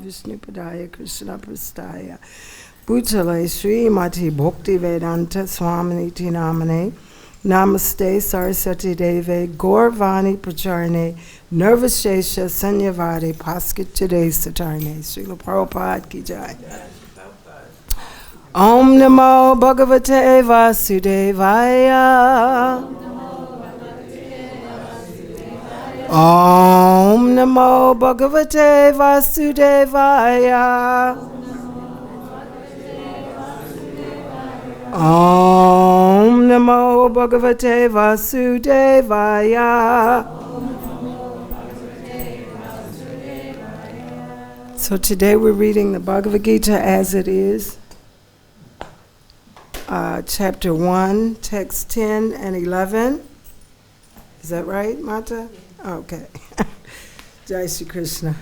Vishnupadaya Krishna Prastaya Bhutale Srimati Bhakti-Vedanta Swaminiti Namane Namaste Saraswati Deve Gaurvani Pracharane Nirvishesha Sanyavadi Paskitade Satarne Srila Prabhupada Ki Jai. Om Namo Bhagavate Vasudevaya. Om Namo Bhagavate Vasudevaya. Om Namo Bhagavate Vasudevaya. So today we're reading the Bhagavad-Gita as it is. Chapter 1, text 10 and 11. Is that right, Mata? Okay. Jai Shri Krishna.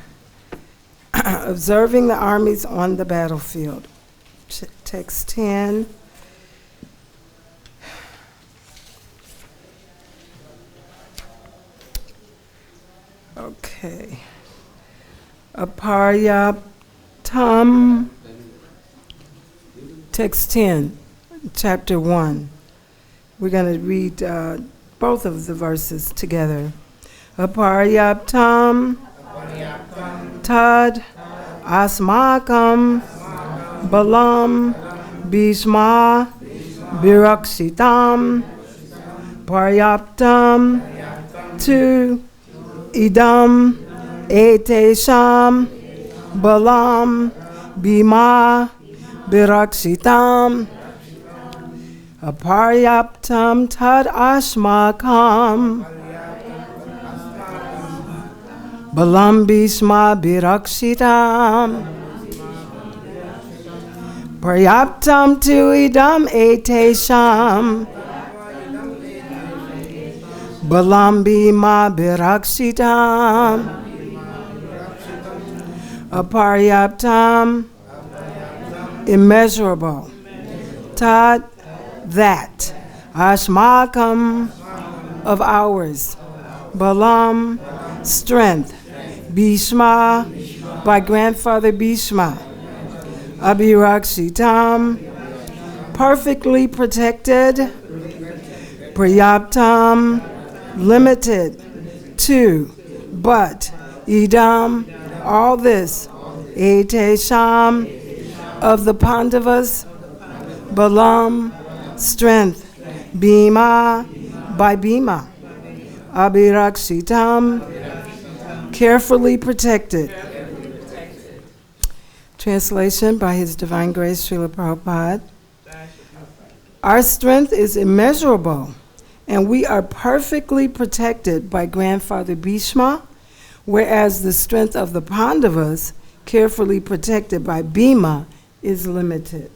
Observing the armies on the battlefield. Text 10. Okay. Aparyaptam. Text 10. Chapter 1. We're going to read both of the verses together. Aparyaptam tad asmakam balam bhishma virakshitam paryaptam tu idam etesham balam bhima virakshitam aparyaptam tad asmakam balam bhishma virakshitam paryaptam tu idam etesham balam bhima virakshitam aparyaptam immeasurable tad that asmakam of ours balam strength bhishma by grandfather Bhishma abhirakshitam perfectly protected prayaptam limited to but idam all this etesham of the Pandavas balam strength bhima by Bhima abhirakshitam carefully protected. Translation by His Divine Grace Srila Prabhupada. Our strength is immeasurable and we are perfectly protected by grandfather Bhishma, whereas the strength of the Pandavas, carefully protected by Bhima, is limited.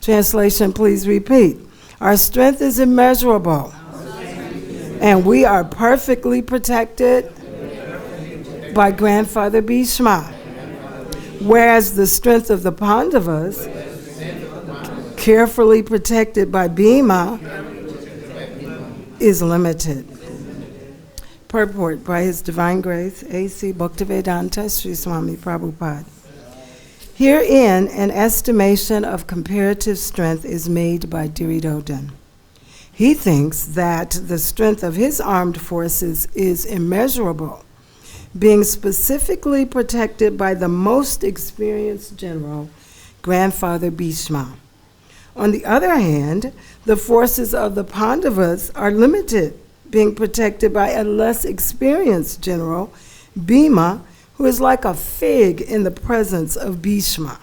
Translation, please repeat. Our strength is immeasurable and we are perfectly protected by grandfather Bhishma, whereas the strength of the Pandavas, carefully protected by Bhima, is limited. Purport by His Divine Grace, A.C. Bhakti-Vedanta Sri Swami Prabhupada. Herein, an estimation of comparative strength is made by Duryodhana. He thinks that the strength of his armed forces is immeasurable, being specifically protected by the most experienced general, grandfather Bhishma. On the other hand, the forces of the Pandavas are limited, being protected by a less experienced general, Bhima, who is like a fig in the presence of Bhishma.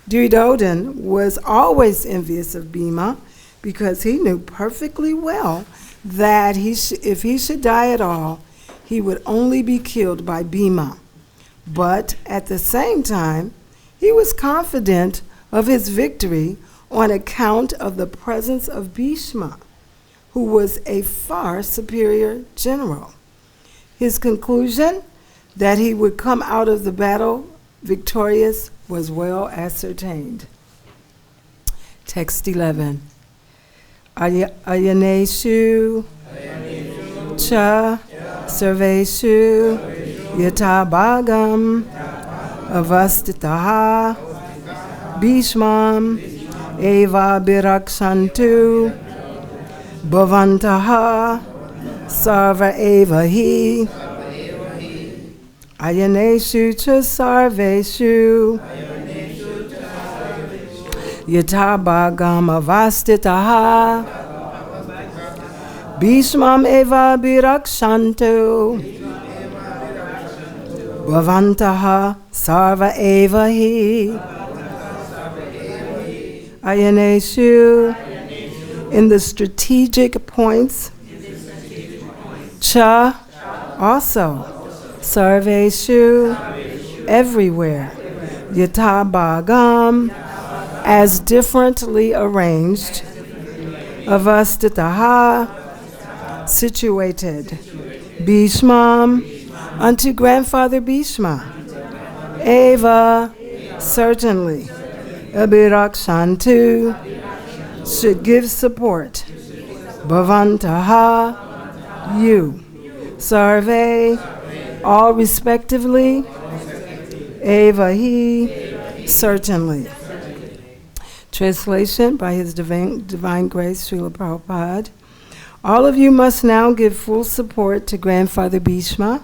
Duryodhana was always envious of Bhima because he knew perfectly well that if he should die at all, he would only be killed by Bhima. But at the same time, he was confident of his victory on account of the presence of Bhishma, who was a far superior general. His conclusion that he would come out of the battle victorious was well ascertained. Text 11. Ayaneshu cha sarveshu yata bhagam avastitaha bhishmam eva birakshantu bhavantaha sarva eva hi ayaneshu cha sarveshu yatha bhagam avastitaha bhishmam eva birakshantu bhavantaha sarva eva hi ayaneshu. In the strategic points, cha also, sarveshu everywhere, yatha bhagam as differently arranged, avastitaha situated, bhishmam unto grandfather Bhishma, eva certainly, abhirakshantu should give support, bhavantaha you, sarve all respectively, eva hi certainly. Translation by His Divine Grace, Srila Prabhupada. All of you must now give full support to Grandfather Bhishma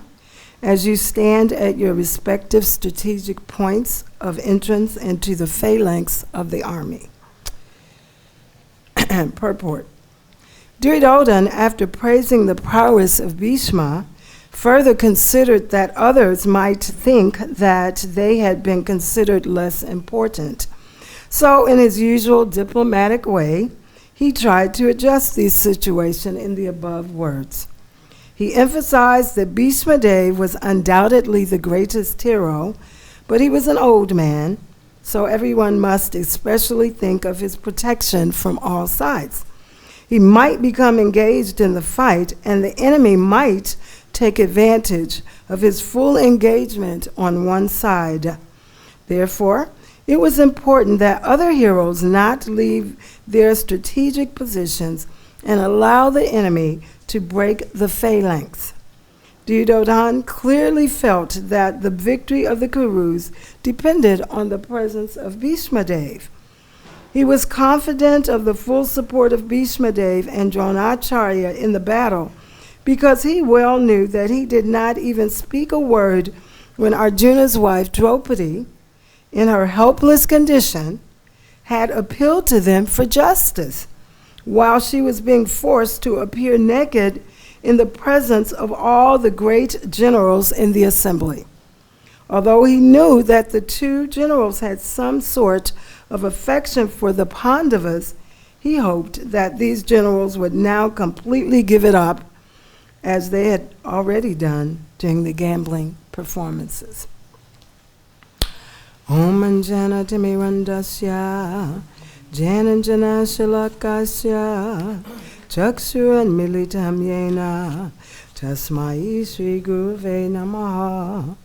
as you stand at your respective strategic points of entrance into the phalanx of the army. Purport. Duryodhana, after praising the prowess of Bhishma, further considered that others might think that they had been considered less important. So, in his usual diplomatic way, he tried to adjust the situation in the above words. He emphasized that Bhishma Dev was undoubtedly the greatest hero, but he was an old man, so everyone must especially think of his protection from all sides. He might become engaged in the fight, and the enemy might take advantage of his full engagement on one side. Therefore, it was important that other heroes not leave their strategic positions and allow the enemy to break the phalanx. Duryodhana clearly felt that the victory of the Kurus depended on the presence of Bhishma Dev. He was confident of the full support of Bhishma Dev and Dronacharya in the battle because he well knew that he did not even speak a word when Arjuna's wife Draupadi, in her helpless condition, had appealed to them for justice while she was being forced to appear naked in the presence of all the great generals in the assembly. Although he knew that the two generals had some sort of affection for the Pandavas, he hoped that these generals would now completely give it up, as they had already done during the gambling performances. Om Anjana Timirandasya Jananjana Shalakasya Chakshuran Militam Yena Tasmai Sri Guruve Namaha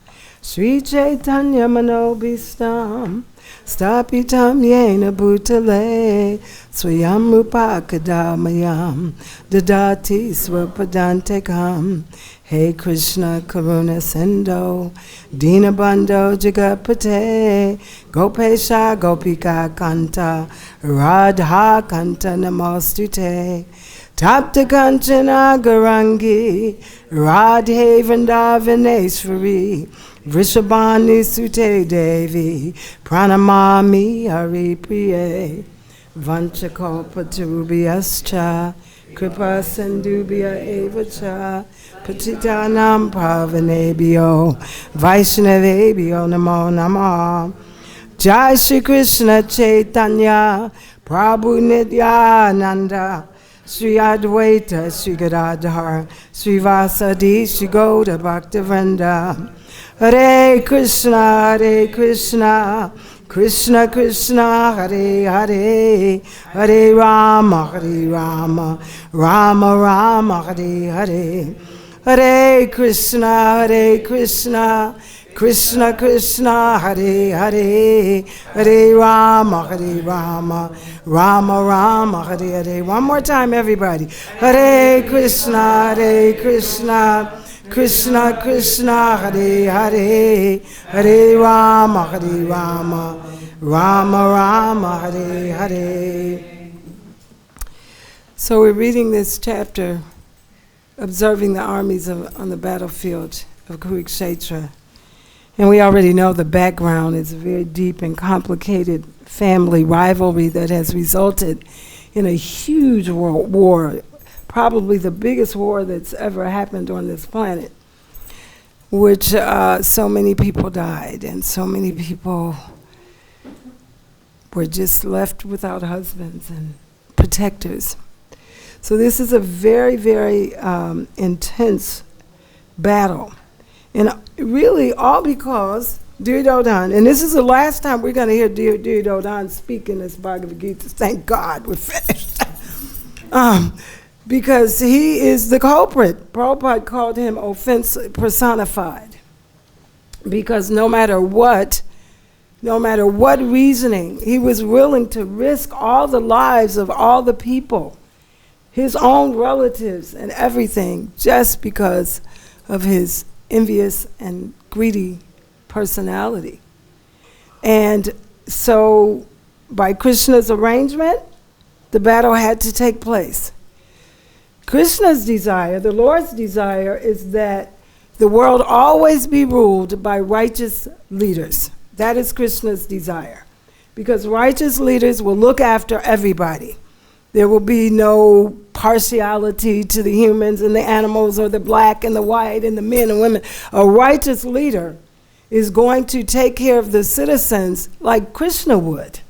Sri Chaitanya Manobhistam Stapitam Yena Bhutale Swayam Rupakadamayam Dadati Swapadantekam. Hey Krishna Karuna Sindho Dinabandho Jagapate Gopesha Gopika Kanta Radha Kanta Namostute Tapta Kanchana Garangi Radhe Vrindavaneshwari Vrishabhani Sute Devi Pranamami Hari Priye Vanchakalpatarubhyascha Kripa Sindhubhya Evacha Patitanam Pavanebhyo Vaishnavebhyo Namo Namah. Jai Shri Krishna Chaitanya Prabhu Nityananda Sri Advaita Sri Gadadhar Sri Vasadi Sri Gauda Bhaktivinoda. Hare Krishna Krishna Krishna Hare Hare Hare Rama Rama Rama Hare Hare. Hare Krishna Krishna Krishna Hare Hare Hare Rama Rama Rama Hare Hare. One more time, everybody. Hare Krishna Krishna Krishna Hare Hare, Hare Rama, Rama Rama, Hare Hare. So we're reading this chapter, observing the armies on the battlefield of Kurukshetra. And we already know the background is a very deep and complicated family rivalry that has resulted in a huge world war, probably the biggest war that's ever happened on this planet, which so many people died and so many people were just left without husbands and protectors. So this is a very, very intense battle. And really all because Duryodhana, and this is the last time we're going to hear Duryodhana speak in this Bhagavad-Gita. Thank God we're finished. Because he is the culprit. Prabhupada called him offense personified. Because no matter what reasoning, he was willing to risk all the lives of all the people, his own relatives and everything, just because of his envious and greedy personality. And so by Krishna's arrangement, the battle had to take place. Krishna's desire, the Lord's desire, is that the world always be ruled by righteous leaders. That is Krishna's desire. Because righteous leaders will look after everybody. There will be no partiality to the humans and the animals or the black and the white and the men and women. A righteous leader is going to take care of the citizens like Krishna would.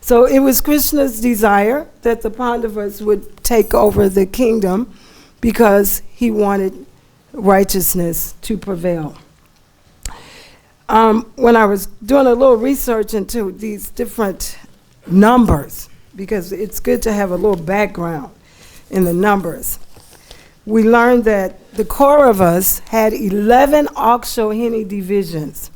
So it was Krishna's desire that the Pandavas would take over the kingdom because he wanted righteousness to prevail. When I was doing a little research into these different numbers, because it's good to have a little background in the numbers, we learned that the Kauravas had 11 Akshohini divisions.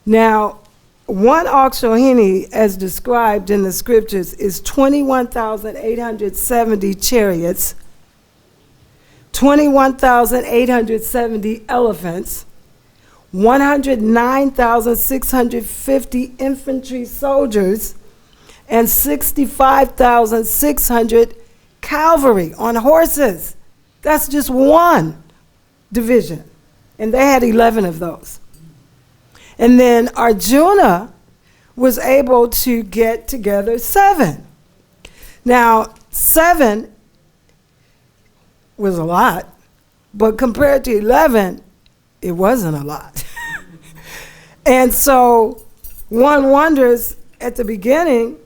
Now, one Akshohini, as described in the scriptures, is 21,870 chariots, 21,870 elephants, 109,650 infantry soldiers, and 65,600 cavalry on horses. That's just one division. And they had 11 of those. And then Arjuna was able to get together 7. Now, 7 was a lot, but compared to 11, it wasn't a lot. And so one wonders at the beginning,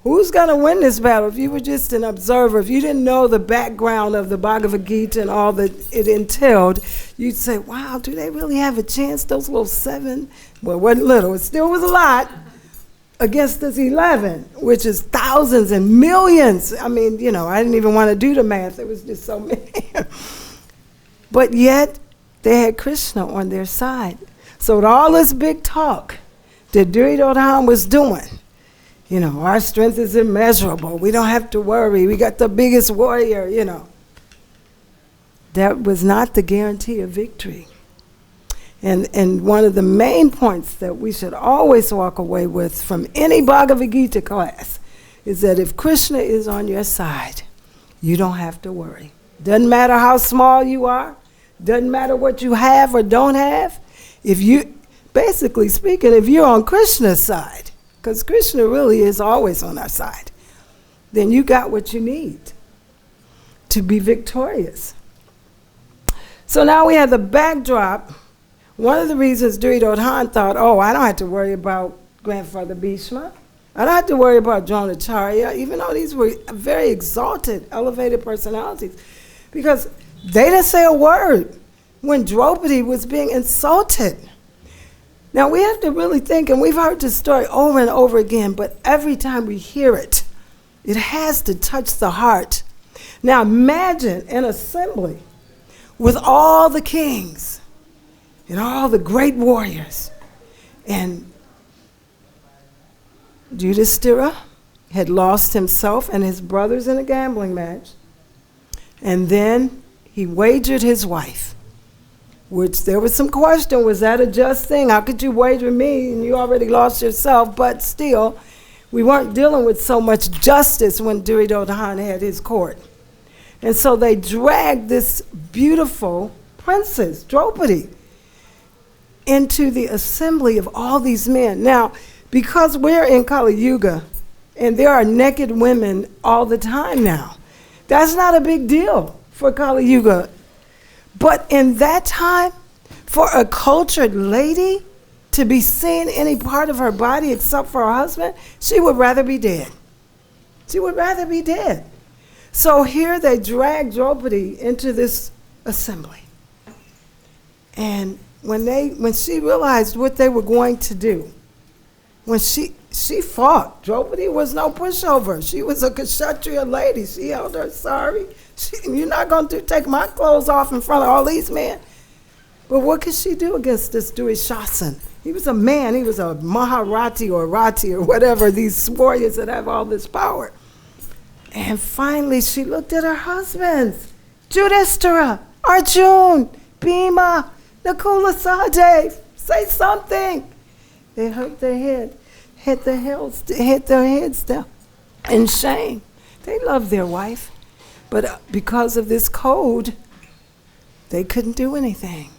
who's going to win this battle? If you were just an observer, if you didn't know the background of the Bhagavad-Gita and all that it entailed, you'd say, wow, do they really have a chance? Those little 7, well, it wasn't little, it still was a lot, against this 11, which is thousands and millions. I mean, you know, I didn't even want to do the math. It was just so many. But yet, they had Krishna on their side. So with all this big talk that Duryodhana was doing, you know, our strength is immeasurable. We don't have to worry. We got the biggest warrior, you know. That was not the guarantee of victory. And one of the main points that we should always walk away with from any Bhagavad Gita class is that if Krishna is on your side, you don't have to worry. Doesn't matter how small you are. Doesn't matter what you have or don't have. If you, basically speaking, if you're on Krishna's side, because Krishna really is always on our side, then you got what you need to be victorious. So now we have the backdrop. One of the reasons Duryodhana thought, oh, I don't have to worry about Grandfather Bhishma. I don't have to worry about Dronacharya, even though these were very exalted, elevated personalities, because they didn't say a word when Draupadi was being insulted. Now, we have to really think, and we've heard this story over and over again, but every time we hear it, it has to touch the heart. Now, imagine an assembly with all the kings and all the great warriors. And Yudhishthira had lost himself and his brothers in a gambling match. And then he wagered his wife which there was some question, was that a just thing? How could you wager me and you already lost yourself? But still, we weren't dealing with so much justice when Duryodhana had his court. And so they dragged this beautiful princess, Draupadi, into the assembly of all these men. Now, because we're in Kali Yuga, and there are naked women all the time now, that's not a big deal for Kali Yuga. But in that time, for a cultured lady to be seen any part of her body except for her husband, she would rather be dead. She would rather be dead. So here they dragged Draupadi into this assembly. And when she realized what they were going to do, when she fought. Draupadi was no pushover. She was a Kshatriya lady. She held her sari. You're not going to take my clothes off in front of all these men. But what could she do against this Duryodhana? He was a man. He was a Maharati or Rati or whatever, these warriors that have all this power. And finally, she looked at her husbands. Yudhishthira, Arjun, Bhima, Nakula, Sahadev. Say something. They hurt their head, hit their heads down in shame. They loved their wife, but because of this code, they couldn't do anything.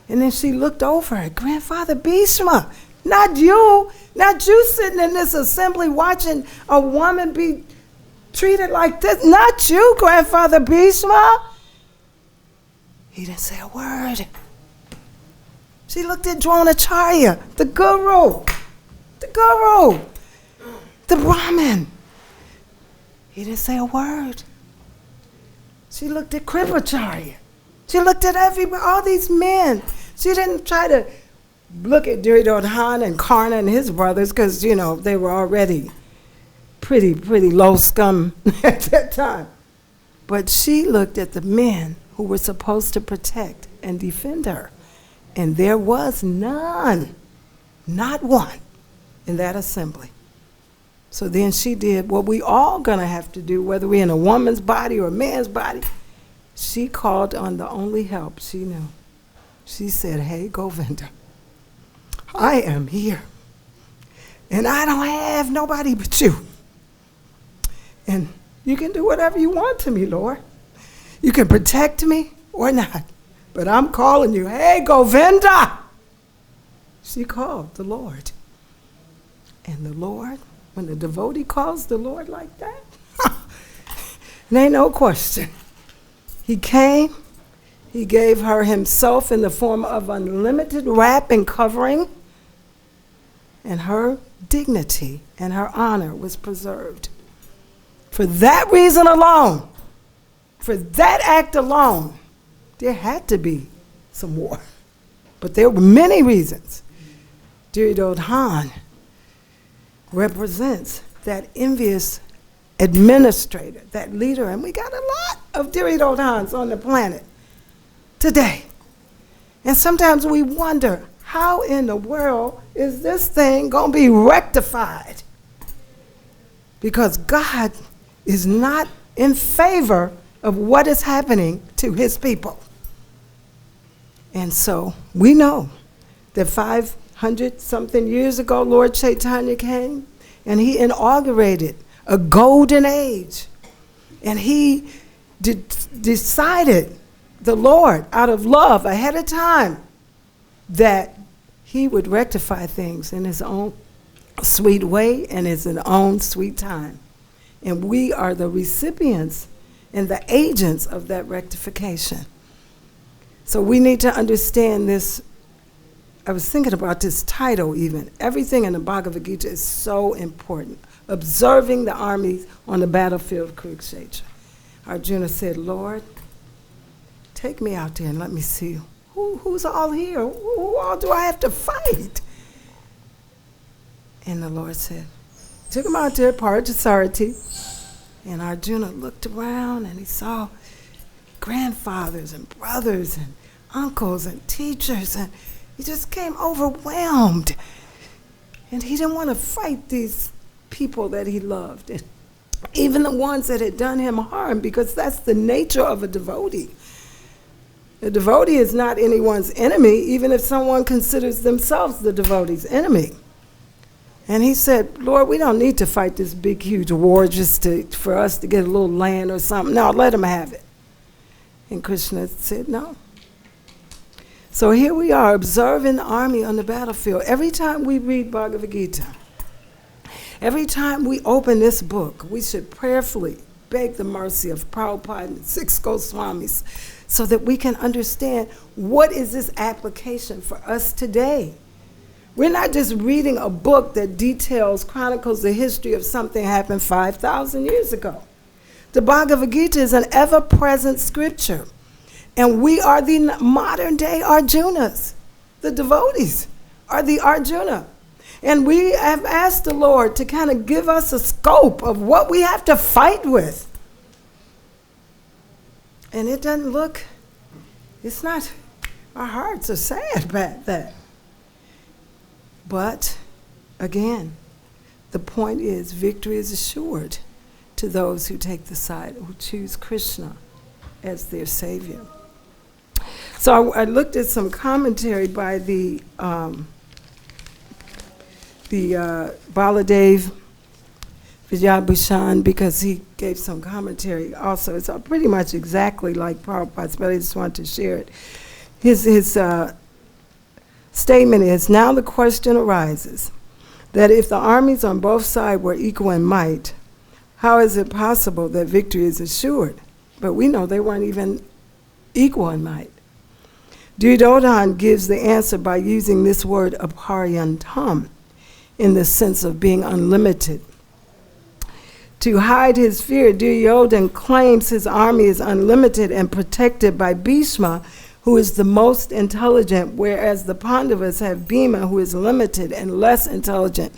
And then she looked over at Grandfather Bhishma, not you sitting in this assembly watching a woman be treated like this, not you, Grandfather Bhishma. He didn't say a word. She looked at Dronacharya, the guru, the Brahmin. He didn't say a word. She looked at Kripacharya. She looked at all these men. She didn't try to look at Duryodhana and Karna and his brothers because, they were already pretty low scum at that time. But she looked at the men who were supposed to protect and defend her. And there was none, not one, in that assembly. So then she did what we all gonna have to do, whether we're in a woman's body or a man's body. She called on the only help she knew. She said, "Hey, Govinda, I am here, and I don't have nobody but you. And you can do whatever you want to me, Lord. You can protect me or not. But I'm calling you, hey, Govinda." She called the Lord. And the Lord, when the devotee calls the Lord like that, there ain't no question. He came, he gave her himself in the form of unlimited wrap and covering, and her dignity and her honor was preserved. For that reason alone, for that act alone, there had to be some war. But there were many reasons. Duryodhana represents that envious administrator, that leader, and we got a lot of Duryodhanas on the planet today. And sometimes we wonder, how in the world is this thing going to be rectified? Because God is not in favor of what is happening to his people. And so we know that 500-something years ago, Lord Chaitanya came and he inaugurated a golden age. And he decided, the Lord, out of love ahead of time, that he would rectify things in his own sweet way and in his own sweet time. And we are the recipients and the agents of that rectification. So we need to understand this. I was thinking about this title even. Everything in the Bhagavad-Gita is so important. Observing the armies on the battlefield of Kurukshetra. Arjuna said, "Lord, take me out there and let me see who's all here. Who all do I have to fight?" And the Lord said, took him out there, Parthasarathi. And Arjuna looked around and he saw grandfathers and brothers and uncles and teachers, and he just came overwhelmed. And he didn't want to fight these people that he loved, and even the ones that had done him harm, because that's the nature of a devotee. A devotee is not anyone's enemy, even if someone considers themselves the devotee's enemy. And he said, Lord, we don't need to fight this big, huge war just for us to get a little land or something. No, let them have it. And Krishna said, no. So here we are, observing the army on the battlefield. Every time we read Bhagavad-Gita, every time we open this book, we should prayerfully beg the mercy of Prabhupada and 6 Goswamis so that we can understand what is this application for us today. We're not just reading a book that chronicles the history of something happened 5,000 years ago. The Bhagavad-Gita is an ever-present scripture. And we are the modern-day Arjunas. The devotees are the Arjuna. And we have asked the Lord to kind of give us a scope of what we have to fight with. And it doesn't look, it's not, our hearts are sad about that. But, again, the point is victory is assured to those who take the side, who choose Krishna as their savior. So I looked at some commentary by the Baladev Vidyabhushan, because he gave some commentary also. It's pretty much exactly like Prabhupada's, but I just wanted to share it. His statement is, now the question arises that if the armies on both sides were equal in might, how is it possible that victory is assured? But we know they weren't even equal in might. Duryodhana gives the answer by using this word aparyantam in the sense of being unlimited. To hide his fear, Duryodhana claims his army is unlimited and protected by Bhishma, who is the most intelligent, whereas the Pandavas have Bhima, who is limited and less intelligent.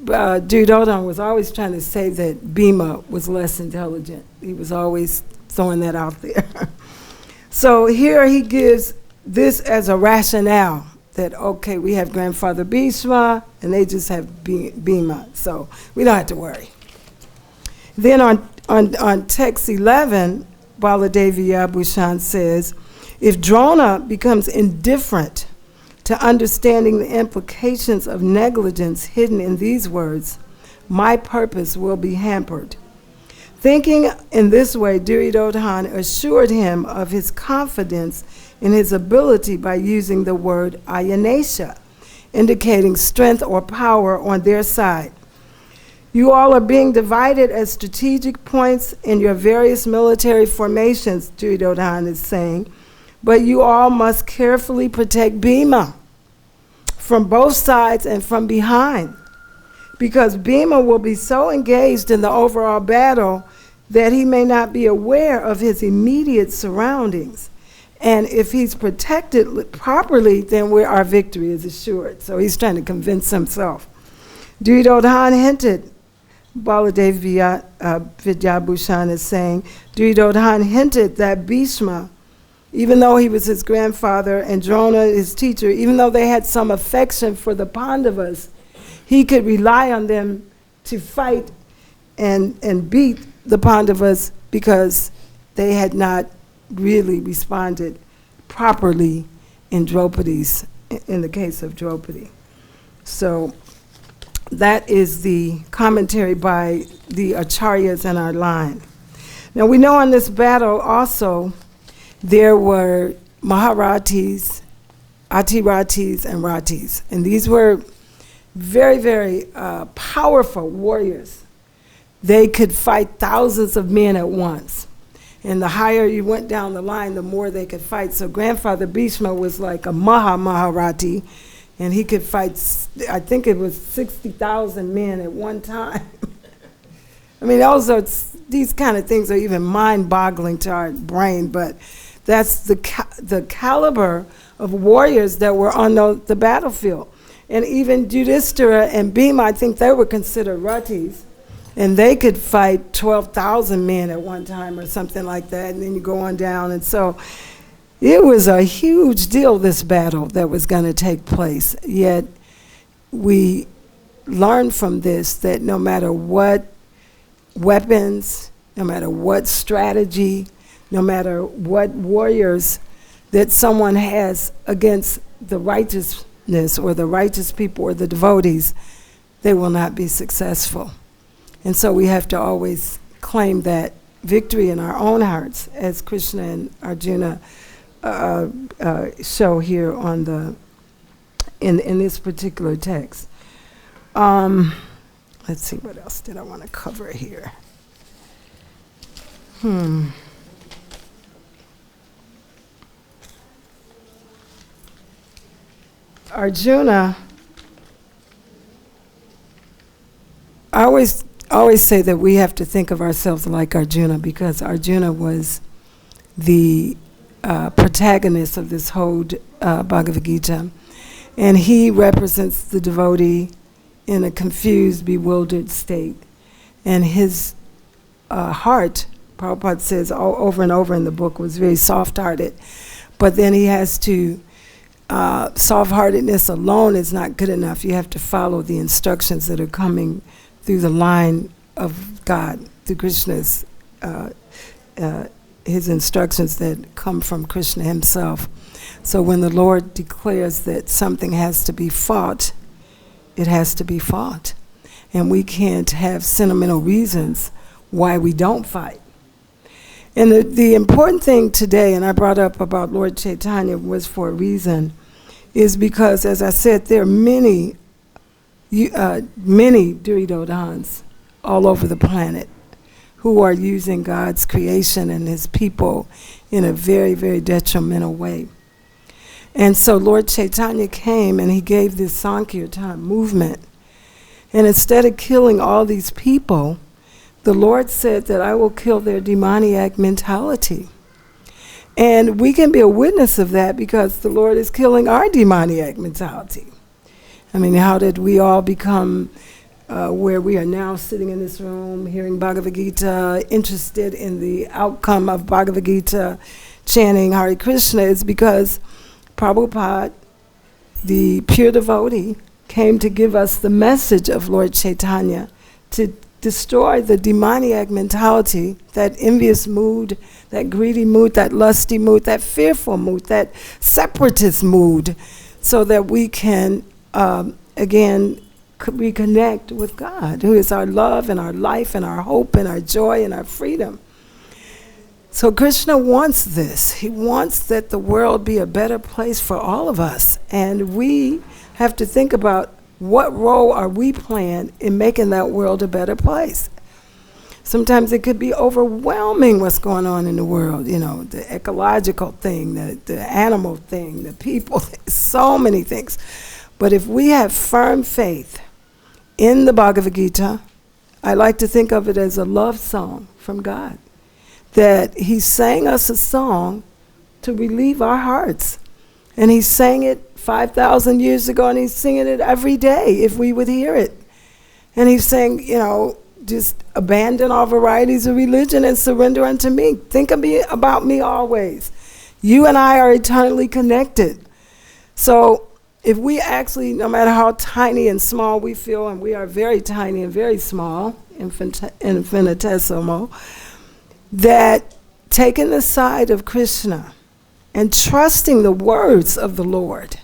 Duryodhana was always trying to say that Bhima was less intelligent. He was always throwing that out there. So here he gives this as a rationale that, okay, we have grandfather Bhishma, and they just have Bhima, so we don't have to worry. Then on text 11, Baladevi Yabhushan says, if Drona becomes indifferent to understanding the implications of negligence hidden in these words, my purpose will be hampered. Thinking in this way, Duryodhana assured him of his confidence in his ability by using the word ayanesha, indicating strength or power on their side. You all are being divided at strategic points in your various military formations, Duryodhana is saying, but you all must carefully protect Bhima from both sides and from behind, because Bhima will be so engaged in the overall battle that he may not be aware of his immediate surroundings. And if he's protected properly, then our victory is assured. So he's trying to convince himself. Duryodhana hinted, Baladev Vidyabhushan is saying, Duryodhana hinted that Bhishma, even though he was his grandfather and Drona his teacher, even though they had some affection for the Pandavas, he could rely on them to fight and beat the Pandavas because they had not really responded properly in the case of Draupadi. So that is the commentary by the acharyas in our line. Now we know on this battle also there were Maharathis, Atirathis, and Rathis. And these were very, very powerful warriors. They could fight thousands of men at once. And the higher you went down the line, the more they could fight. So grandfather Bhishma was like a Maharathi, and he could fight, I think it was 60,000 men at one time. I mean, these kind of things are even mind-boggling to our brain, but that's the caliber of warriors that were on the battlefield. And even Yudhishthira and Bhima, I think they were considered Rathis, and they could fight 12,000 men at one time or something like that, and then you go on down. And so it was a huge deal, this battle that was going to take place. Yet we learn from this that no matter what weapons, no matter what strategy, no matter what warriors that someone has against the righteousness or the righteous people or the devotees, they will not be successful. And so we have to always claim that victory in our own hearts, as Krishna and Arjuna show here on the in this particular text. Let's see, what else did I want to cover here? Arjuna, I always say that we have to think of ourselves like Arjuna, because Arjuna was the protagonist of this whole Bhagavad-Gita, and he represents the devotee in a confused, bewildered state. And his heart, Prabhupada says over and over in the book, was very soft-hearted. But then he has to, soft-heartedness alone is not good enough. You have to follow the instructions that are coming through the line of God, through Krishna's, his instructions that come from Krishna himself. So when the Lord declares that something has to be fought, it has to be fought. And we can't have sentimental reasons why we don't fight. And the important thing today, and I brought up about Lord Chaitanya was for a reason, is because, as I said, there are many Duryodhans all over the planet who are using God's creation and his people in a very, very detrimental way. And so Lord Chaitanya came and he gave this Sankirtan movement. And instead of killing all these people, the Lord said that I will kill their demoniac mentality. And we can be a witness of that because the Lord is killing our demoniac mentality. I mean, how did we all become where we are now sitting in this room, hearing Bhagavad-Gita, interested in the outcome of Bhagavad-Gita, chanting Hare Krishna? Is because Prabhupada, the pure devotee, came to give us the message of Lord Chaitanya to destroy the demoniac mentality, that envious mood, that greedy mood, that lusty mood, that fearful mood, that separatist mood, so that we can, again, reconnect with God, who is our love and our life and our hope and our joy and our freedom. So Krishna wants this. He wants that the world be a better place for all of us. And we have to think about what role are we playing in making that world a better place. Sometimes it could be overwhelming what's going on in the world, you know, the ecological thing, the animal thing, the people, so many things. But if we have firm faith in the Bhagavad-Gita, I like to think of it as a love song from God, that he sang us a song to relieve our hearts. And he sang it 5,000 years ago, and he's singing it every day if we would hear it. And he's saying, you know, just abandon all varieties of religion and surrender unto me. Think about me always. You and I are eternally connected. So if we actually, no matter how tiny and small we feel, and we are very tiny and very small, infinitesimal, that taking the side of Krishna and trusting the words of the Lord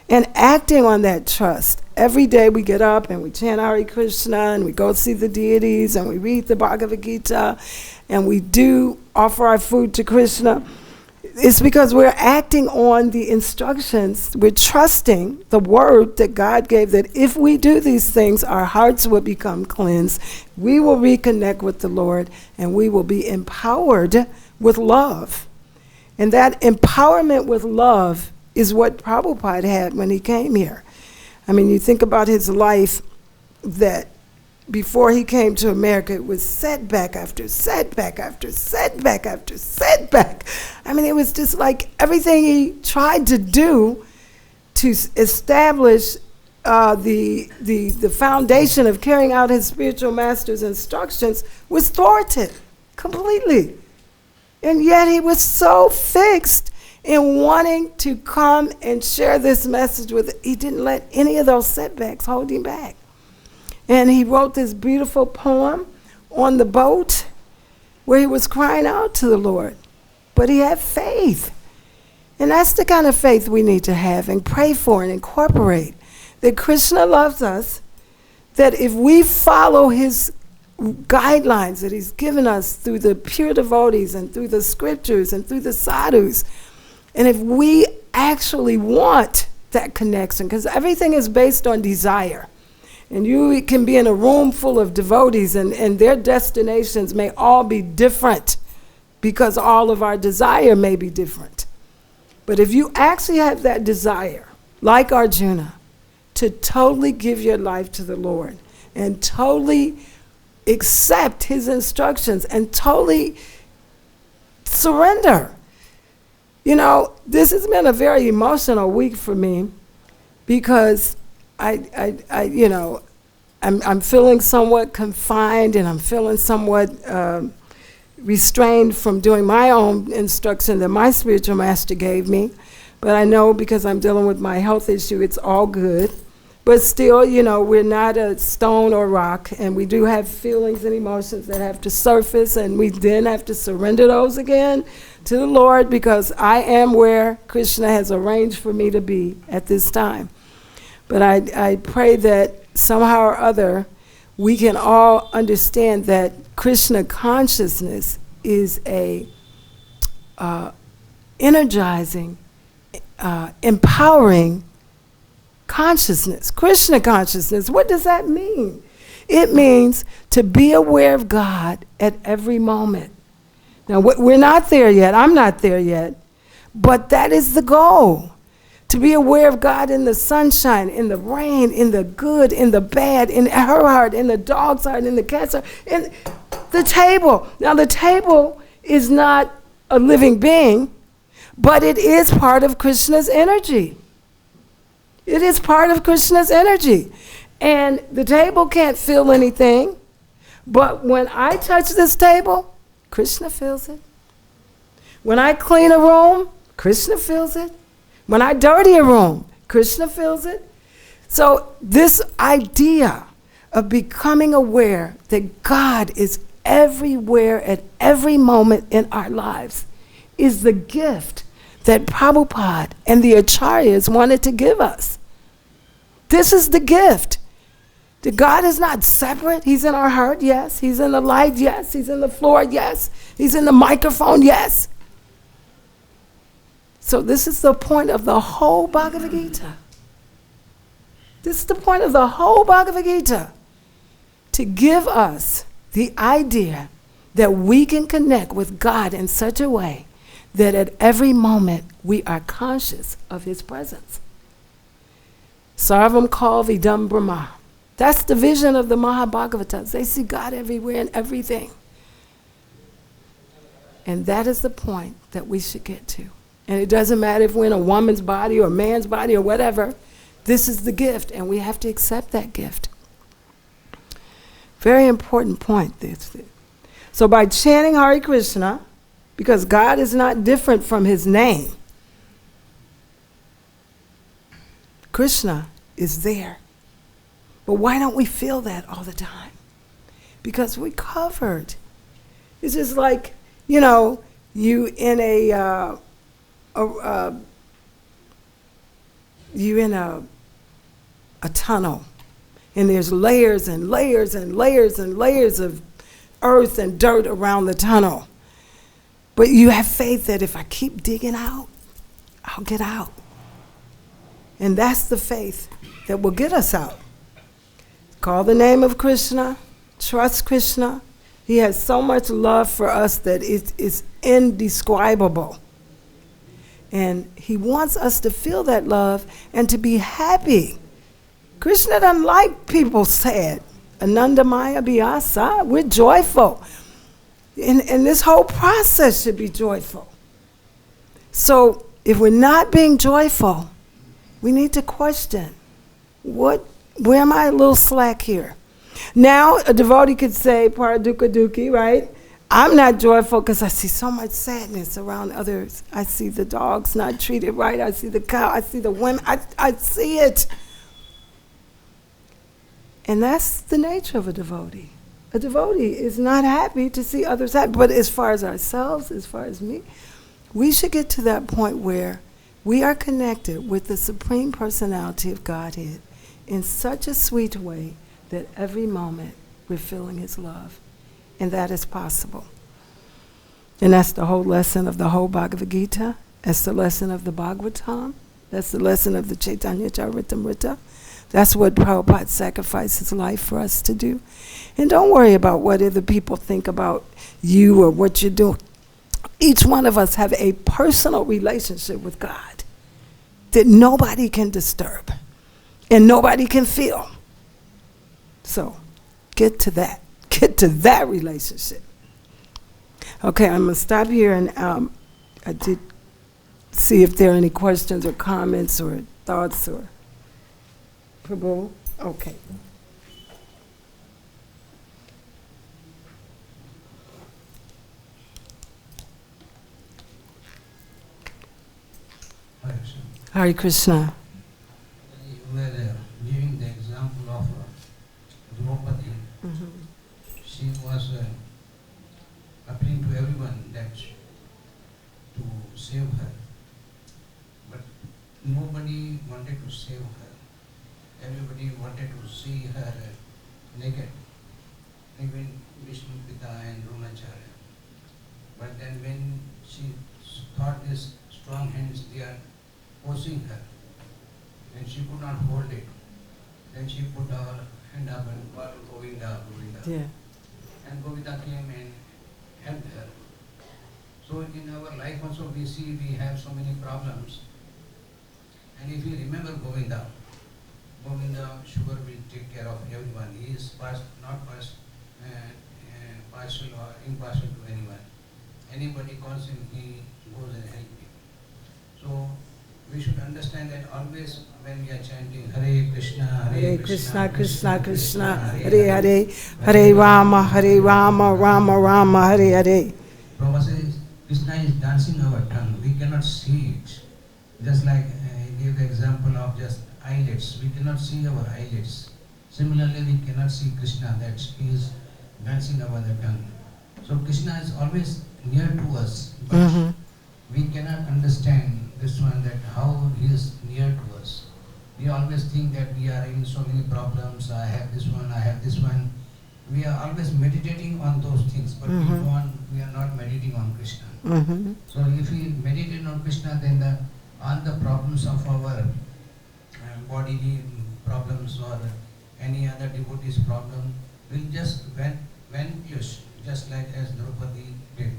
and acting on that trust. Every day we get up and we chant Hare Krishna and we go see the deities and we read the Bhagavad Gita and we do offer our food to Krishna. It's because we're acting on the instructions. We're trusting the word that God gave, that if we do these things, our hearts will become cleansed. We will reconnect with the Lord and we will be empowered with love. And that empowerment with love is what Prabhupada had when he came here. I mean, you think about his life, that before he came to America, it was setback after setback after setback after setback. I mean, it was just like everything he tried to do to establish the foundation of carrying out his spiritual master's instructions was thwarted completely. And yet he was so fixed in wanting to come and share this message with, he didn't let any of those setbacks hold him back. And he wrote this beautiful poem on the boat where he was crying out to the Lord. But he had faith. And that's the kind of faith we need to have and pray for and incorporate. That Krishna loves us, that if we follow his guidelines that he's given us through the pure devotees and through the scriptures and through the sadhus, and if we actually want that connection, because everything is based on desire. And you can be in a room full of devotees and their destinations may all be different because all of our desire may be different. But if you actually have that desire, like Arjuna, to totally give your life to the Lord and totally accept his instructions and totally surrender. You know, this has been a very emotional week for me because I'm feeling somewhat confined and I'm feeling somewhat restrained from doing my own instruction that my spiritual master gave me. But I know because I'm dealing with my health issue, it's all good. But still, you know, we're not a stone or rock, and we do have feelings and emotions that have to surface, and we then have to surrender those again to the Lord because I am where Krishna has arranged for me to be at this time. But I pray that somehow or other we can all understand that Krishna consciousness is a energizing, empowering consciousness. Krishna consciousness, what does that mean? It means to be aware of God at every moment. Now, we're not there yet. I'm not there yet. But that is the goal. To be aware of God in the sunshine, in the rain, in the good, in the bad, in her heart, in the dog's heart, in the cat's heart, in the table. Now, the table is not a living being, but it is part of Krishna's energy. It is part of Krishna's energy. And the table can't feel anything, but when I touch this table, Krishna feels it. When I clean a room, Krishna feels it. When I dirty a room, Krishna feels it. So this idea of becoming aware that God is everywhere at every moment in our lives is the gift that Prabhupada and the Acharyas wanted to give us. This is the gift. That God is not separate. He's in our heart, yes. He's in the light, yes. He's in the floor, yes. He's in the microphone, yes. So this is the point of the whole Bhagavad-Gita. This is the point of the whole Bhagavad-Gita. To give us the idea that we can connect with God in such a way that at every moment we are conscious of his presence. Sarvam kal vidam Brahma. That's the vision of the Mahabhagavatas. They see God everywhere and everything. And that is the point that we should get to. And it doesn't matter if we're in a woman's body or a man's body or whatever. This is the gift, and we have to accept that gift. Very important point. So by chanting Hare Krishna, because God is not different from his name, Krishna is there. But why don't we feel that all the time? Because we're covered. It's just like, you know, you in a tunnel, and there's layers and layers and layers and layers of earth and dirt around the tunnel. But you have faith that if I keep digging out, I'll get out. And that's the faith that will get us out. Call the name of Krishna, trust Krishna. He has so much love for us that it is indescribable. And he wants us to feel that love and to be happy. Krishna doesn't like people sad. Anandamaya Bhyasa, we're joyful. And this whole process should be joyful. So if we're not being joyful, we need to question, where am I a little slack here? Now a devotee could say, Paradukkha Dukhi, right? I'm not joyful because I see so much sadness around others. I see the dogs not treated right. I see the cow. I see the women. I see it. And that's the nature of a devotee. A devotee is not happy to see others happy. But as far as ourselves, as far as me, We should get to that point where we are connected with the Supreme Personality of Godhead in such a sweet way that every moment we're feeling His love. And that is possible. And that's the whole lesson of the whole Bhagavad-Gita. That's the lesson of the Bhagavatam. That's the lesson of the Chaitanya Charitamrita. That's what Prabhupada sacrificed his life for us to do. And don't worry about what other people think about you or what you're doing. Each one of us have a personal relationship with God that nobody can disturb and nobody can feel. So get to that. Get to that relationship. Okay, I'm going to stop here, and I did see if there are any questions or comments or thoughts or... Prabhu? Okay. Hare Krishna. You were giving the example of Draupadi. Mm-hmm. She was appealing to everyone that to save her, but nobody wanted to save her. Everybody wanted to see her naked, even Vishnu Pita and Dronacharya. But then when she thought these strong hands, they are forcing her, and she could not hold it, then she put her hand up and called Govinda, Govinda. Yeah. And Govinda came and helped her. So in our life also we see we have so many problems. And if we remember Govinda, Govinda sure will take care of everyone. He is not partial or impartial to anyone. Anybody calls him, he goes and helps him. So we should understand that always when we are chanting Hare Krishna, Hare Krishna, Krishna Krishna, Hare Hare, Hare Rama, Hare Rama, Rama Rama, Hare Hare. Prabhupada says Krishna is dancing our tongue. We cannot see it. Just like he gave the example of just eyelids. We cannot see our eyelids. Similarly, we cannot see Krishna, that he is dancing over the tongue. So Krishna is always near to us, but we cannot understand this one, that how he is near to us. We always think that we are in so many problems, I have this one, I have this one. We are always meditating on those things, but we are not meditating on Krishna. So if we meditate on Krishna, then all the problems of our bodily problems or any other devotee's problem will just vanish, just like as Draupadi did.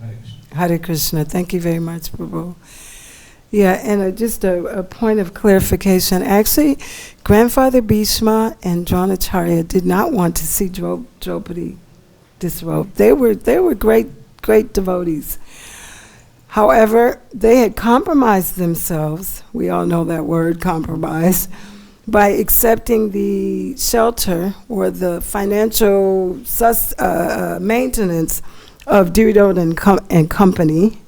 Hare Krishna. Hare Krishna. Thank you very much, Prabhu. Yeah, and just a point of clarification. Actually, Grandfather Bhishma and Dronacharya did not want to see Draupadi disrobed. They were great devotees. However, they had compromised themselves, we all know that word, compromise, by accepting the shelter or the financial maintenance of Duryodhana and company.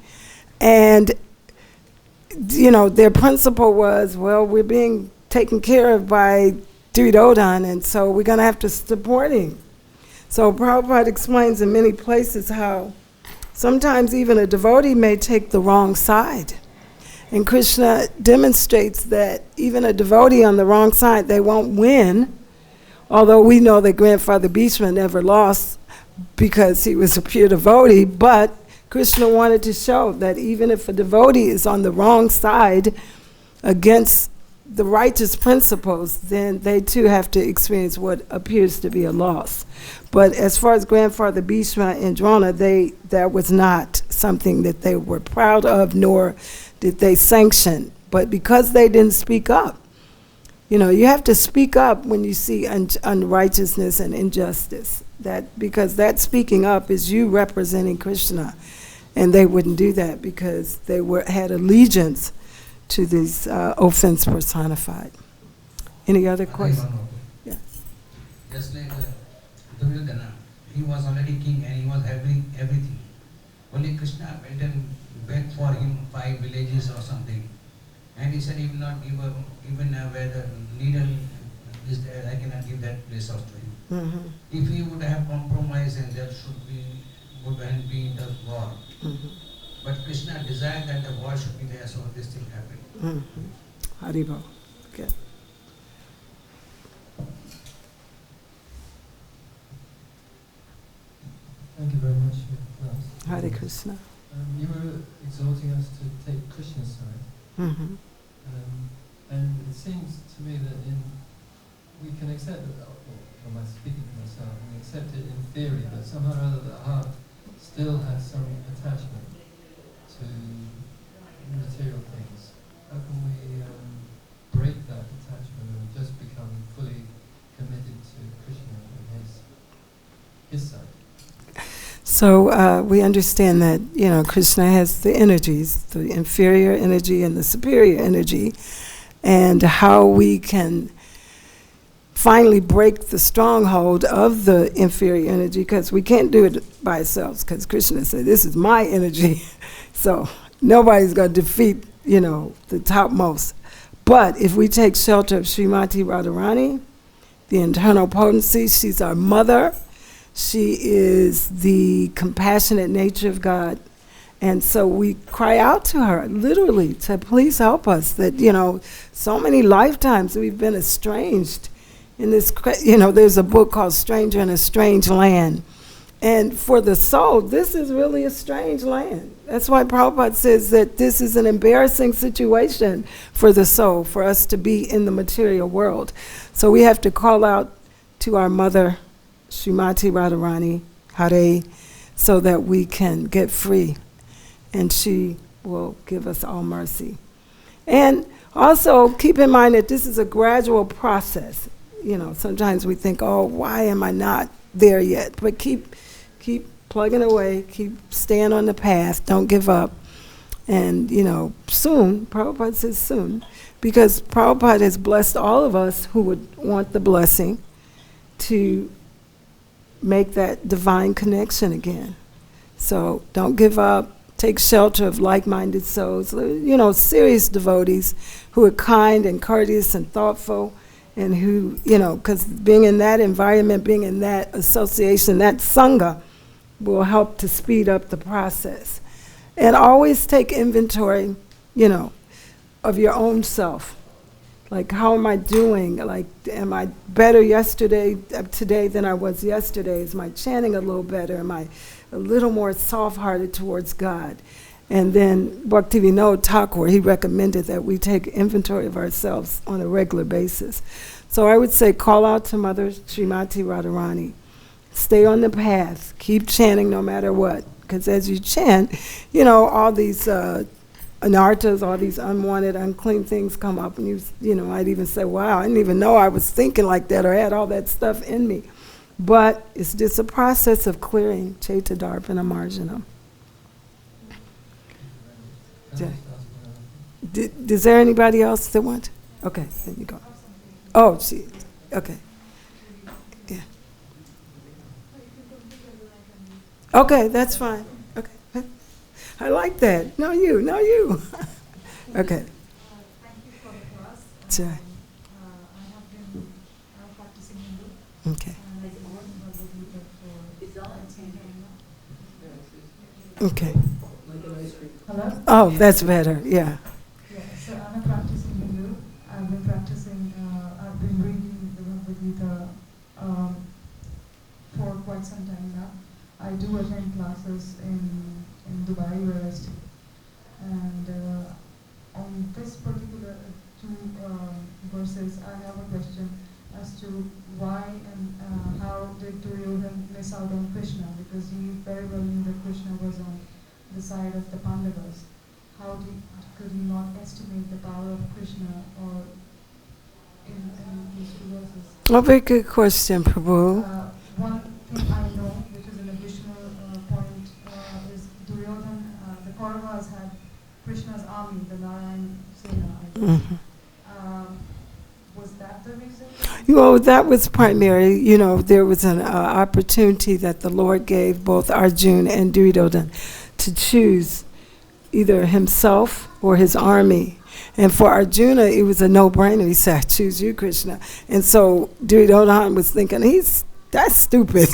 And, you know, their principle was, well, we're being taken care of by Duryodhana, and so we're going to have to support him. So Prabhupada explains in many places how sometimes even a devotee may take the wrong side. And Krishna demonstrates that even a devotee on the wrong side, they won't win. Although we know that Grandfather Bhishma never lost because he was a pure devotee, but Krishna wanted to show that even if a devotee is on the wrong side against the righteous principles, then they too have to experience what appears to be a loss. But as far as Grandfather Bhishma and Drona, that was not something that they were proud of, nor did they sanction. But because they didn't speak up, you know, you have to speak up when you see unrighteousness and injustice. Because that speaking up is you representing Krishna. And they wouldn't do that because they had allegiance to this offense personified. Any other questions? Yes. Just like Duryodhana, he was already king and he was having everything. Only Krishna went and begged for him 5 villages or something. And he said he will not give up even where the needle is there, I cannot give that place out to him. If he would have compromised, and there would have been the war. But Krishna desired that the war should be there, so this thing happened. Haribo. Okay. Thank you very much for your class. Hare Krishna. You were exhorting us to take Krishna's side. And it seems to me that we can accept it, or am I speaking for myself, we accept it in theory, but somehow or other the heart still has some attachment to material things. How can we break that attachment and just become fully committed to Krishna and his side? So we understand that, Krishna has the energies, the inferior energy and the superior energy, and how we can finally break the stronghold of the inferior energy, because we can't do it by ourselves, because Krishna said, this is my energy. So nobody's going to defeat, the topmost. But if we take shelter of Srimati Radharani, the internal potency, she's our mother. She is the compassionate nature of God. And so we cry out to her, literally, to please help us. That, so many lifetimes we've been estranged in this, there's a book called Stranger in a Strange Land. And for the soul, this is really a strange land. That's why Prabhupada says that this is an embarrassing situation for the soul, for us to be in the material world. So we have to call out to our mother, Srimati Radharani, Hare, so that we can get free. And she will give us all mercy. And also keep in mind that this is a gradual process. Sometimes we think, oh, why am I not there yet? But keep plugging away, keep staying on the path, don't give up. And, soon, Prabhupada says soon, because Prabhupada has blessed all of us who would want the blessing to make that divine connection again. So don't give up. Take shelter of like-minded souls, serious devotees who are kind and courteous and thoughtful, and who, because being in that environment, being in that association, that sangha, will help to speed up the process. And always take inventory, of your own self. Like, how am I doing? Like, am I better today than I was yesterday? Is my chanting a little better? Am I a little more soft-hearted towards God? And then Bhaktivinoda Thakur, he recommended that we take inventory of ourselves on a regular basis. So I would say call out to Mother Srimati Radharani. Stay on the path. Keep chanting no matter what. Because as you chant, all these anarthas, all these unwanted, unclean things come up. And I'd even say, wow, I didn't even know I was thinking like that or had all that stuff in me. But it's just a process of clearing Chaita Darpana Marjanam. Is there anybody else that wants? Okay, there you go. Oh, okay. Yeah. Okay, that's fine. Okay. I like that. No, you. Okay. Thank you for the class. Sure. I have been practicing Hindu. Okay. And I've been working Bhagavad-Gita for Okay. Hello? Oh, that's better. Yeah. Yeah, so I'm a practicing Hindu. I've been reading the Bhagavad-Gita for quite some time now. I do attend classes in Dubai where I stay. And on this particular two verses, I have a question as to why and how did Duryodhana miss out on Krishna? Because he very well knew that Krishna was on the side of the Pandavas. How could he not estimate the power of Krishna or in these two verses? Oh, very good question, Prabhu. One thing I know, which is an additional point, is Duryodhana, the Kauravas had Krishna's army, the Narayan Sena, I guess. Was that the reason? Well, that was primary. There was an opportunity that the Lord gave both Arjuna and Duryodhana to choose either himself or his army. And for Arjuna, it was a no-brainer. He said, choose you, Krishna. And so Duryodhana was thinking, that's stupid.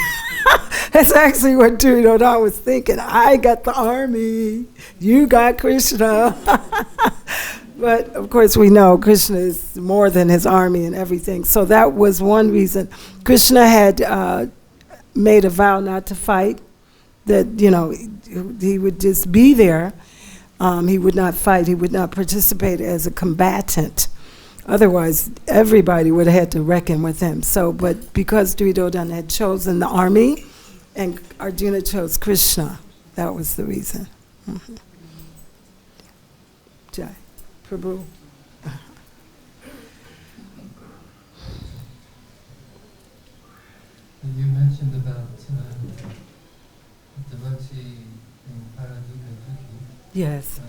That's actually what Duryodhana was thinking. I got the army, you got Krishna. But of course we know Krishna is more than his army and everything. So that was one reason. Krishna had made a vow not to fight, that, he would just be there. He would not fight, he would not participate as a combatant. Otherwise, everybody would have had to reckon with him. So, but because Duryodhana had chosen the army and Arjuna chose Krishna, that was the reason. Mm-hmm. Jai. Prabhu. You mentioned about devotee in Paraduka Duki. Yes.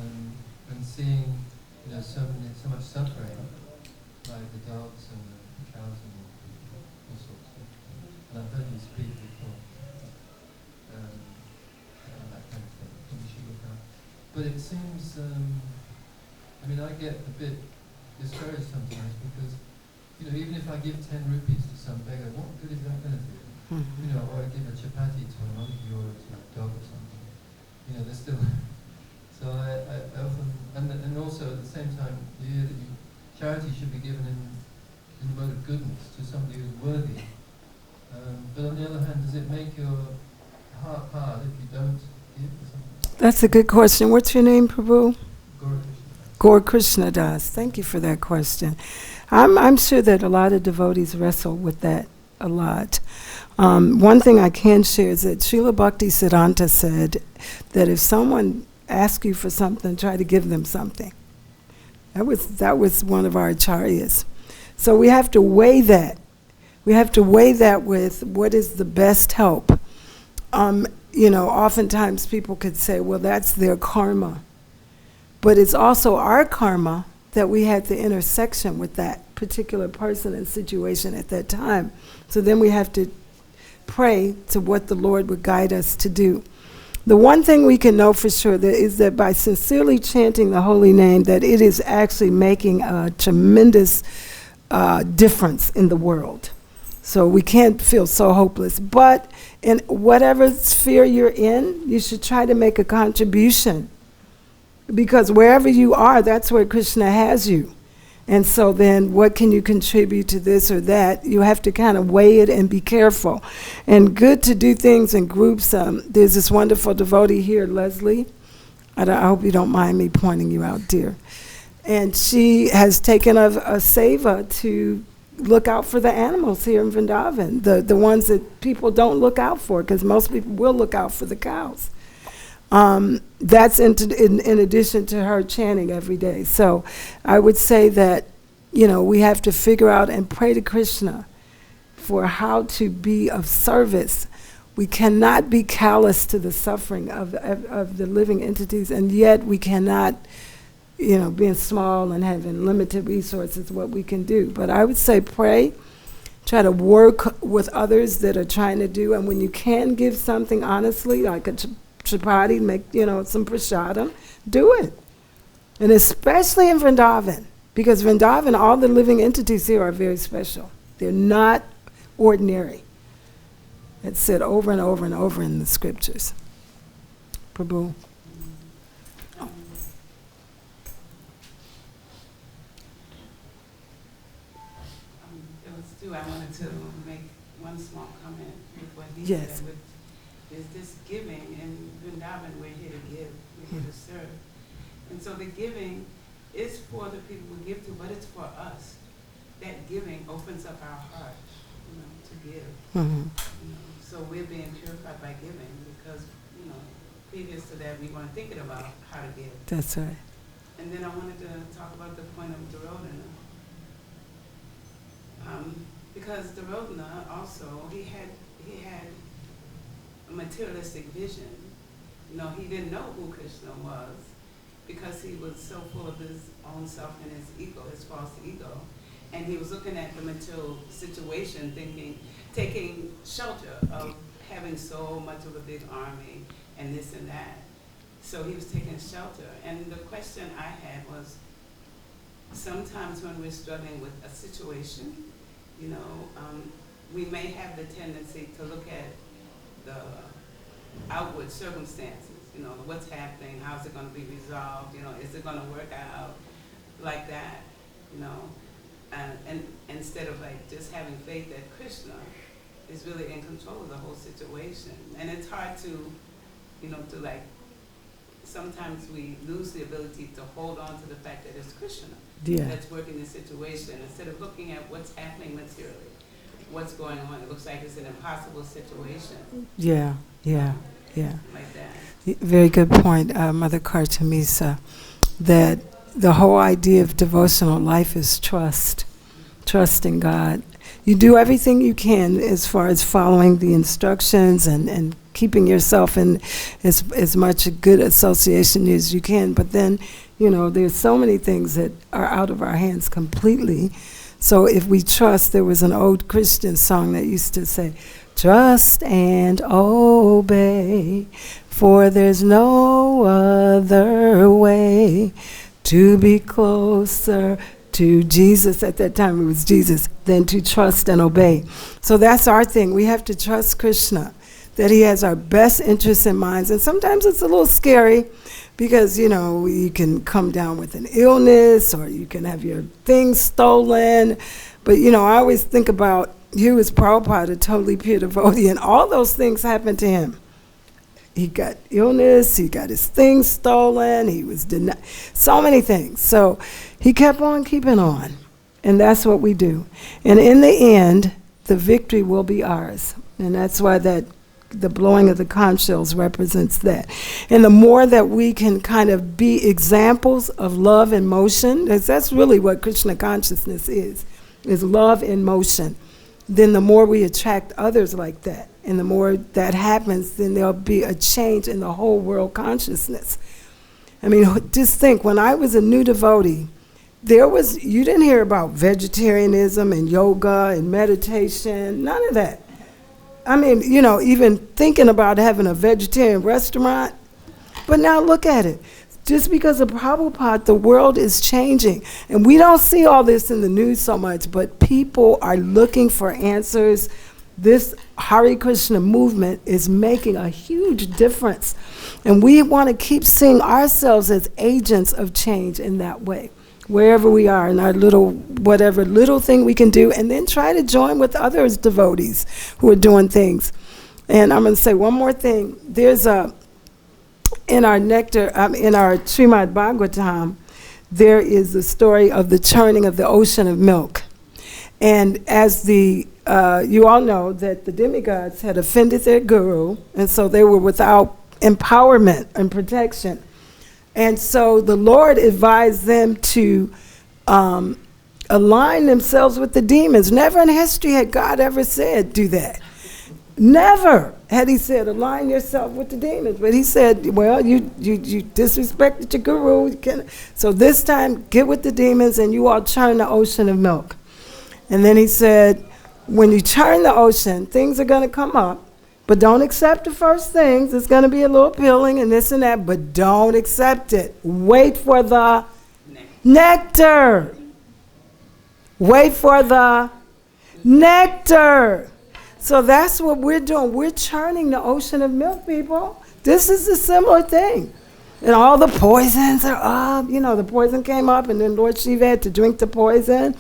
And seeing so much suffering, like the dogs and the cows and all sorts of. And I've heard you speak before, that kind of thing. But it seems, I get a bit discouraged sometimes because, even if I give 10 rupees to some beggar, what good is that going to do? Mm-hmm. Or I give a chapati to a monkey or to a dog or something. They're still. So I often, and also at the same time, you hear that charity should be given in the mode of goodness to somebody who's worthy. But on the other hand, does it make your heart hard if you don't give something? That's a good question. What's your name, Prabhu? Gaura Krishna Das. Thank you for that question. I'm sure that a lot of devotees wrestle with that a lot. One thing I can share is that Srila Bhakti Siddhanta said that if someone asks you for something, try to give them something. That was one of our acharyas. So we have to weigh that. We have to weigh that with what is the best help. Oftentimes people could say, well, that's their karma. But it's also our karma that we had the intersection with that particular person and situation at that time. So then we have to pray to what the Lord would guide us to do. The one thing we can know for sure is that by sincerely chanting the holy name, that it is actually making a tremendous difference in the world. So we can't feel so hopeless. But in whatever sphere you're in, you should try to make a contribution. Because wherever you are, that's where Krishna has you. And so then what can you contribute to this or that? You have to kind of weigh it and be careful. And good to do things in groups. There's this wonderful devotee here, Leslie. I hope you don't mind me pointing you out, dear. And she has taken a seva to look out for the animals here in Vrindavan, the ones that people don't look out for, because most people will look out for the cows. That's in addition to her chanting every day. So I would say that, we have to figure out and pray to Krishna for how to be of service. We cannot be callous to the suffering of the living entities, and yet we cannot, being small and having limited resources, what we can do. But I would say pray, try to work with others that are trying to do, and when you can give something honestly, like a chapati, make some prasadam, do it. And especially in Vrindavan, because Vrindavan, all the living entities here are very special. They're not ordinary. It's said over and over and over in the scriptures. Prabhu. I wanted to make one small comment with what he Yes. said. Is this giving in Vrindavan? We're here to give, we're here to serve, and so the giving is for the people we give to, but it's for us. That giving opens up our heart, to give. Mm-hmm. So we're being purified by giving because previous to that we weren't thinking about how to give. That's right. And then I wanted to talk about the point of Duryodhana. Because Duryodhana also, he had a materialistic vision. He didn't know who Krishna was because he was so full of his own self and his ego, his false ego. And he was looking at the material situation, taking shelter of having so much of a big army and this and that. So he was taking shelter. And the question I had was, sometimes when we're struggling with a situation, we may have the tendency to look at the outward circumstances, you know, what's happening, how's it going to be resolved, you know, is it going to work out like that, you know, and instead of like just having faith that Krishna is really in control of the whole situation. And it's hard to, you know, to like, sometimes we lose the ability to hold on to the fact that it's Krishna that's working the situation, instead of looking at what's happening materially, what's going on. It looks like it's an impossible situation. Yeah. Like that. Very good point, Mother Kartamisa, that the whole idea of devotional life is trust in God. You do everything you can as far as following the instructions and keeping yourself in as much a good association as you can. But then, you know, there's so many things that are out of our hands completely. So if we trust, there was an old Christian song that used to say, trust and obey, for there's no other way to be closer to Jesus. At that time it was Jesus, than to trust and obey. So that's our thing. We have to trust Krishna, that he has our best interests in mind. And sometimes it's a little scary because, you know, you can come down with an illness or you can have your things stolen. But, you know, I always think about, here was Prabhupada, a totally pure devotee, and all those things happened to him. He got illness, he got his things stolen, he was denied, so many things. So he kept on keeping on, and that's what we do. And in the end, the victory will be ours. And that's why that the blowing of the conch shells represents that. And the more that we can kind of be examples of love in motion, that's really what Krishna consciousness is love in motion, then the more we attract others like that. And the more that happens, then there'll be a change in the whole world consciousness. I mean, just think, when I was a new devotee, you didn't hear about vegetarianism and yoga and meditation, none of that. I mean, you know, even thinking about having a vegetarian restaurant. But now look at it. Just because of Prabhupada, the world is changing. And we don't see all this in the news so much, but people are looking for answers. This Hare Krishna movement is making a huge difference. And we want to keep seeing ourselves as agents of change in that way, wherever we are, in our whatever little thing we can do, and then try to join with others devotees who are doing things. And I'm going to say one more thing. There's in our Srimad Bhagavatam, there is the story of the churning of the ocean of milk. And as you all know that the demigods had offended their guru, and so they were without empowerment and protection. And so the Lord advised them to align themselves with the demons. Never in history had God ever said, do that. Never had he said, align yourself with the demons. But he said, well, you disrespected your guru. So this time, get with the demons and you all churn the ocean of milk. And then he said, when you churn the ocean, things are going to come up. But don't accept the first things. It's going to be a little peeling and this and that, but don't accept it. Wait for the nectar. Wait for the nectar. So that's what we're doing. We're churning the ocean of milk, people. This is a similar thing. And all the poisons are up. You know, the poison came up and then Lord Shiva had to drink the poison.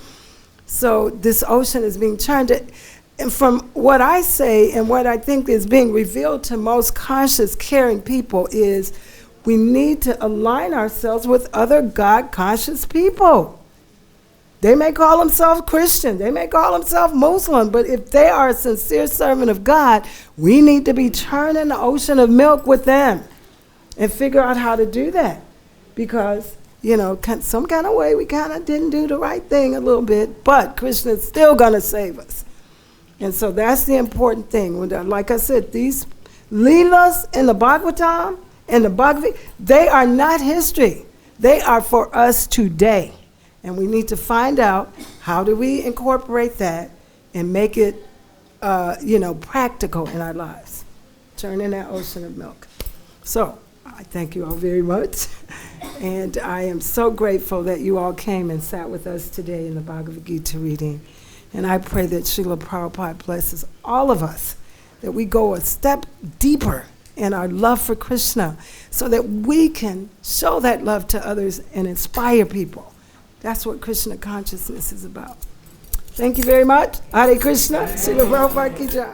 So this ocean is being churned. And from what I say and what I think is being revealed to most conscious, caring people is we need to align ourselves with other God-conscious people. They may call themselves Christian, they may call themselves Muslim, but if they are a sincere servant of God, we need to be churning the ocean of milk with them and figure out how to do that. Because, you know, some kind of way we kind of didn't do the right thing a little bit, but Krishna's still going to save us. And so that's the important thing. Like I said, these Leelas in the Bhagavatam and the Bhagavad, they are not history. They are for us today. And we need to find out how do we incorporate that and make it, practical in our lives. Churning that ocean of milk. So I thank you all very much. And I am so grateful that you all came and sat with us today in the Bhagavad-Gita reading. And I pray that Srila Prabhupada blesses all of us, that we go a step deeper in our love for Krishna so that we can show that love to others and inspire people. That's what Krishna consciousness is about. Thank you very much. Hare Krishna. Srila Prabhupada ki jai.